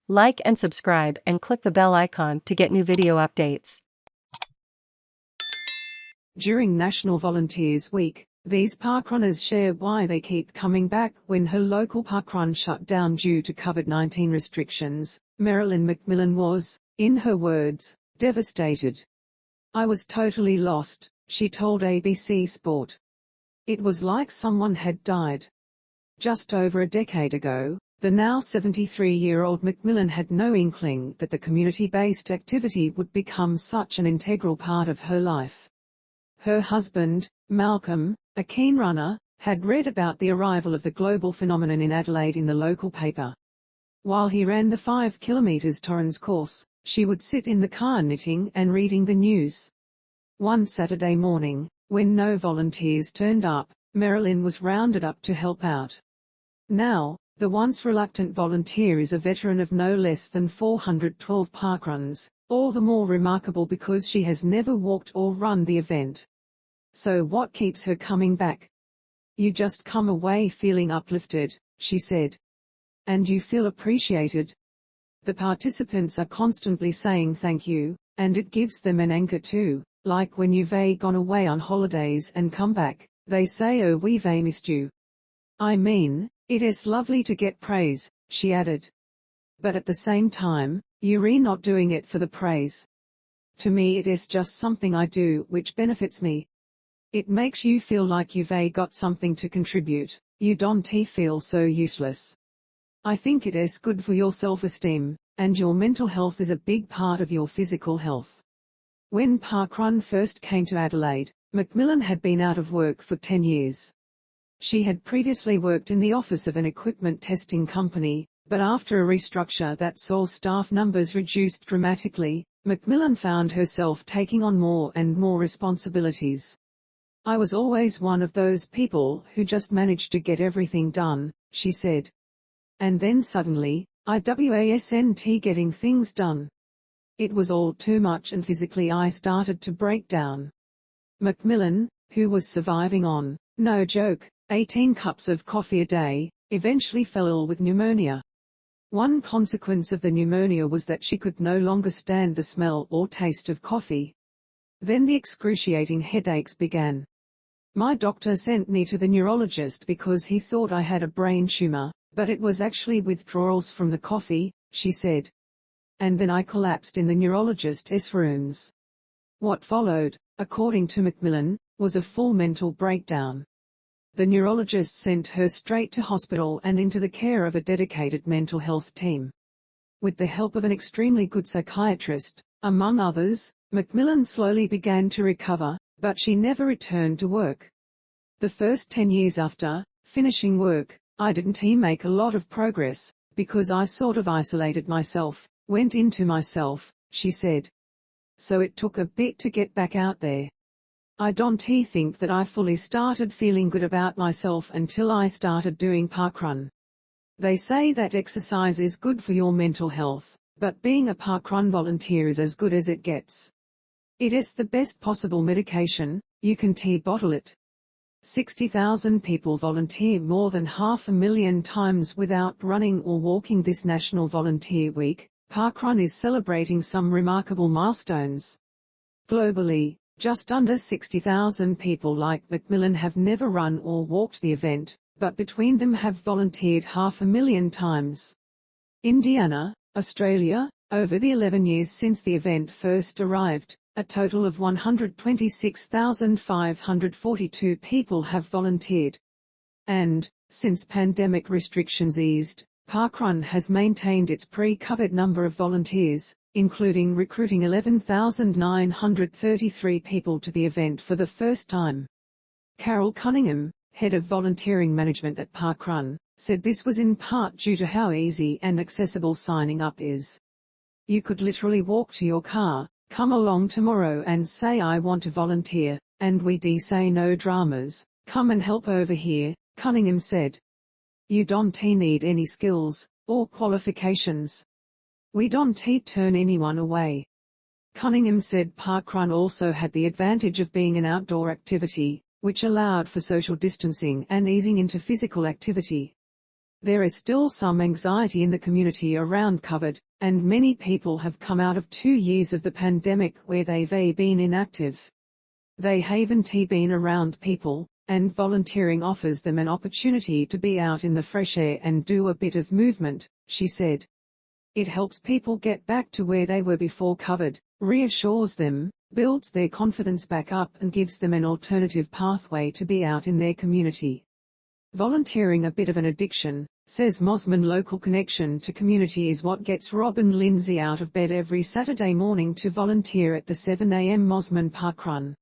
Like and subscribe and click the bell icon to get new video updates. During National Volunteers Week, these parkrunners share why they keep coming back when her local parkrun shut down due to COVID-19 restrictions. Marilyn McMillan was, in her words, devastated. "I was totally lost," she told ABC Sport. "It was like someone had died." Just over a decade ago, the now 73-year-old McMillan had no inkling that the community-based activity would become such an integral part of her life. Her husband, Malcolm, a keen runner, had read about the arrival of the global phenomenon in Adelaide in the local paper. While he ran the 5 km Torrens course, she would sit in the car knitting and reading the news. One Saturday morning, when no volunteers turned up, Marilyn was rounded up to help out. Now, the once reluctant volunteer is a veteran of no less than 412 parkruns, all the more remarkable because she has never walked or run the event. So what keeps her coming back? "You just come away feeling uplifted," she said. "And you feel appreciated. The participants are constantly saying thank you, and it gives them an anchor too, like when you've gone away on holidays and come back, they say, 'Oh, we've missed you.' I mean, it is lovely to get praise," she added. "But at the same time, you're not doing it for the praise. To me it is just something I do which benefits me. It makes you feel like you've got something to contribute, you don't feel so useless. I think it is good for your self-esteem, and your mental health is a big part of your physical health." When Parkrun first came to Adelaide, McMillan had been out of work for 10 years. She had previously worked in the office of an equipment testing company, but after a restructure that saw staff numbers reduced dramatically, McMillan found herself taking on more and more responsibilities. "I was always one of those people who just managed to get everything done," she said. "And then suddenly, I wasn't getting things done. It was all too much and physically I started to break down." McMillan, who was surviving on, no joke, 18 cups of coffee a day, eventually fell ill with pneumonia. One consequence of the pneumonia was that she could no longer stand the smell or taste of coffee. Then the excruciating headaches began. "My doctor sent me to the neurologist because he thought I had a brain tumor, but it was actually withdrawals from the coffee," she said. "And then I collapsed in the neurologist's rooms." What followed, according to McMillan, was a full mental breakdown. The neurologist sent her straight to hospital and into the care of a dedicated mental health team. With the help of an extremely good psychiatrist, among others, McMillan slowly began to recover, but she never returned to work. "The first 10 years after finishing work, I didn't make a lot of progress, because I sort of isolated myself, went into myself," she said. "So it took a bit to get back out there. I don't think that I fully started feeling good about myself until I started doing parkrun." They say that exercise is good for your mental health, but being a parkrun volunteer is as good as it gets. It is the best possible medication, you can bottle it. 60,000 people volunteer more than 500,000 times without running or walking this National Volunteer Week. Parkrun is celebrating some remarkable milestones. Globally, just under 60,000 people like McMillan have never run or walked the event, but between them have volunteered 500,000 times. Indiana, Australia, over the 11 years since the event first arrived, a total of 126,542 people have volunteered. And, since pandemic restrictions eased, Parkrun has maintained its pre-COVID number of volunteers, including recruiting 11,933 people to the event for the first time. Carol Cunningham, head of volunteering management at Parkrun, said this was in part due to how easy and accessible signing up is. "You could literally walk to your car, come along tomorrow and say I want to volunteer, and we'd say no dramas, come and help over here," Cunningham said. "You don't need any skills or qualifications. We don't turn anyone away." Cunningham said Parkrun also had the advantage of being an outdoor activity, which allowed for social distancing and easing into physical activity. There is still some anxiety in the community around COVID, and many people have come out of 2 years of the pandemic where they've been inactive. They haven't been around people, and volunteering offers them an opportunity to be out in the fresh air and do a bit of movement, she said. It helps people get back to where they were before COVID, reassures them, builds their confidence back up and gives them an alternative pathway to be out in their community. Volunteering a bit of an addiction, says Mosman. Local connection to community is what gets Robin Lindsay out of bed every Saturday morning to volunteer at the 7 a.m. Mosman Parkrun.